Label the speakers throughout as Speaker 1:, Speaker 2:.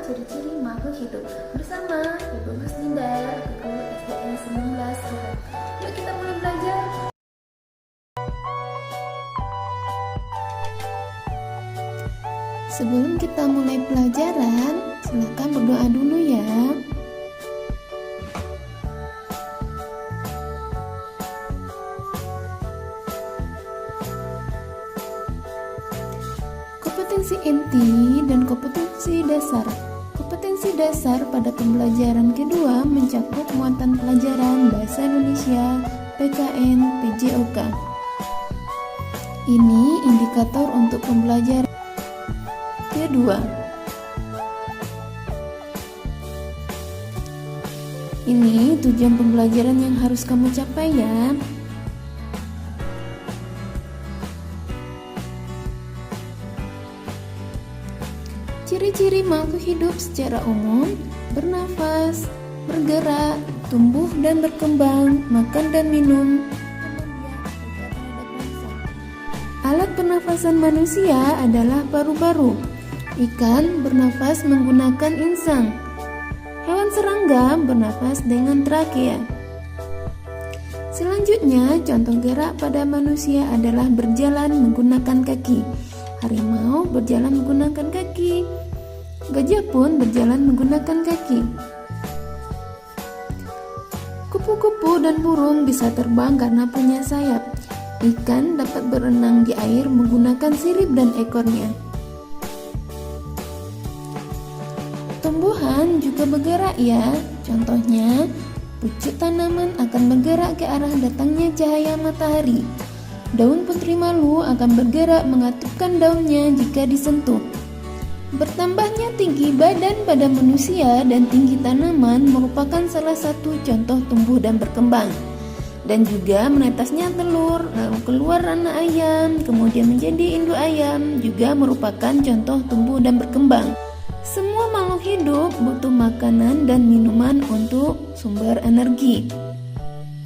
Speaker 1: ciri-ciri makhluk hidup bersama Ibu Gustinda, Guru SDN 19 Tuhan. Yuk kita mulai belajar.
Speaker 2: Sebelum kita mulai pelajaran, silakan berdoa dulu ya. Kompetensi inti dan kompetensi dasar. Kompetensi dasar pada pembelajaran kedua mencakup muatan pelajaran Bahasa Indonesia, PKN, PJOK. Ini indikator untuk pembelajaran kedua. Ini tujuan pembelajaran yang harus kamu capai ya. Ciri-ciri makhluk hidup secara umum: bernafas, bergerak, tumbuh dan berkembang, makan dan minum. Alat pernafasan manusia adalah paru-paru. Ikan bernafas menggunakan insang. Hewan serangga bernafas dengan trakea. Selanjutnya, contoh gerak pada manusia adalah berjalan menggunakan kaki. Harimau berjalan menggunakan kaki. Gajah pun berjalan menggunakan kaki. Kupu-kupu dan burung bisa terbang karena punya sayap. Ikan dapat berenang di air menggunakan sirip dan ekornya. Tumbuhan juga bergerak ya. Contohnya, pucuk tanaman akan bergerak ke arah datangnya cahaya matahari. Daun putri malu akan bergerak mengatupkan daunnya jika disentuh. Bertambahnya tinggi badan pada manusia dan tinggi tanaman merupakan salah satu contoh tumbuh dan berkembang. Dan juga menetasnya telur, lalu keluar anak ayam, kemudian menjadi induk ayam, juga merupakan contoh tumbuh dan berkembang. Semua makhluk hidup butuh makanan dan minuman untuk sumber energi.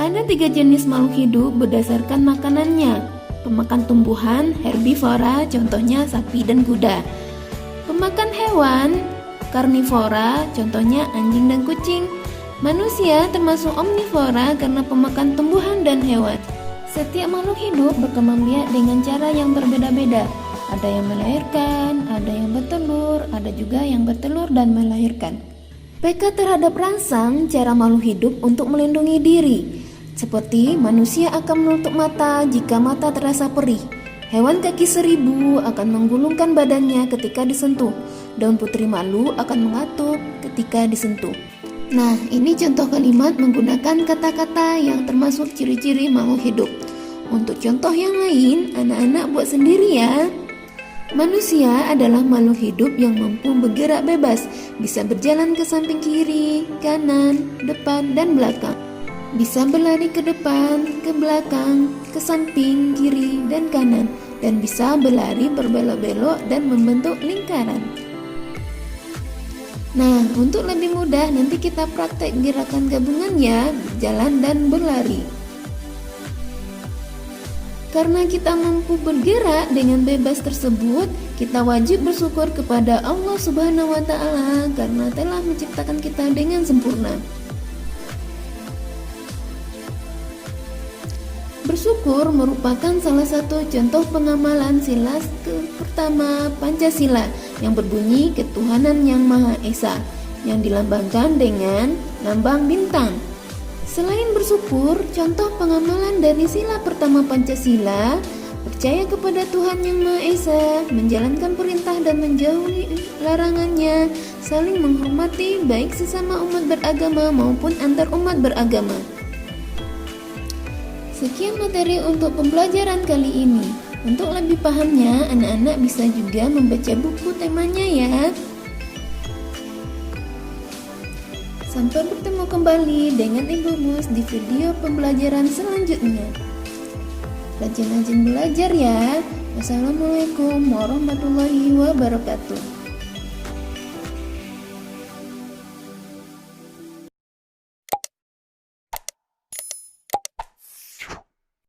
Speaker 2: Ada 3 jenis makhluk hidup berdasarkan makanannya. Pemakan tumbuhan, herbivora, contohnya sapi dan kuda. Pemakan hewan, karnivora, contohnya anjing dan kucing. Manusia termasuk omnivora karena pemakan tumbuhan dan hewan. Setiap makhluk hidup berkembang biak dengan cara yang berbeda-beda. Ada yang melahirkan, ada yang bertelur, ada juga yang bertelur dan melahirkan. PK terhadap rangsang cara makhluk hidup untuk melindungi diri. Seperti manusia akan menutup mata jika mata terasa perih. Hewan kaki 1000 akan menggulungkan badannya ketika disentuh. Daun putri malu akan mengatup ketika disentuh. Nah, ini contoh kalimat menggunakan kata-kata yang termasuk ciri-ciri makhluk hidup. Untuk contoh yang lain, anak-anak buat sendiri ya. Manusia adalah makhluk hidup yang mampu bergerak bebas, bisa berjalan ke samping kiri, kanan, depan, dan belakang. Bisa berlari ke depan, ke belakang, ke samping, kiri, dan kanan, dan bisa berlari berbelok-belok dan membentuk lingkaran. Nah, untuk lebih mudah nanti kita praktek gerakan gabungan ya, berjalan dan berlari. Karena kita mampu bergerak dengan bebas tersebut, kita wajib bersyukur kepada Allah Subhanahu wa Ta'ala karena telah menciptakan kita dengan sempurna. Bersyukur merupakan salah satu contoh pengamalan sila pertama Pancasila yang berbunyi ketuhanan yang Maha Esa, yang dilambangkan dengan lambang bintang. Selain bersyukur, contoh pengamalan dari sila pertama Pancasila, percaya kepada Tuhan yang Maha Esa, menjalankan perintah dan menjauhi larangannya, saling menghormati baik sesama umat beragama maupun antar umat beragama. Sekian materi untuk pembelajaran kali ini. Untuk lebih pahamnya, anak-anak bisa juga membaca buku temanya ya. Sampai bertemu kembali dengan Ibu Gus di video pembelajaran selanjutnya. Rajin-rajin belajar ya. Wassalamualaikum warahmatullahi wabarakatuh.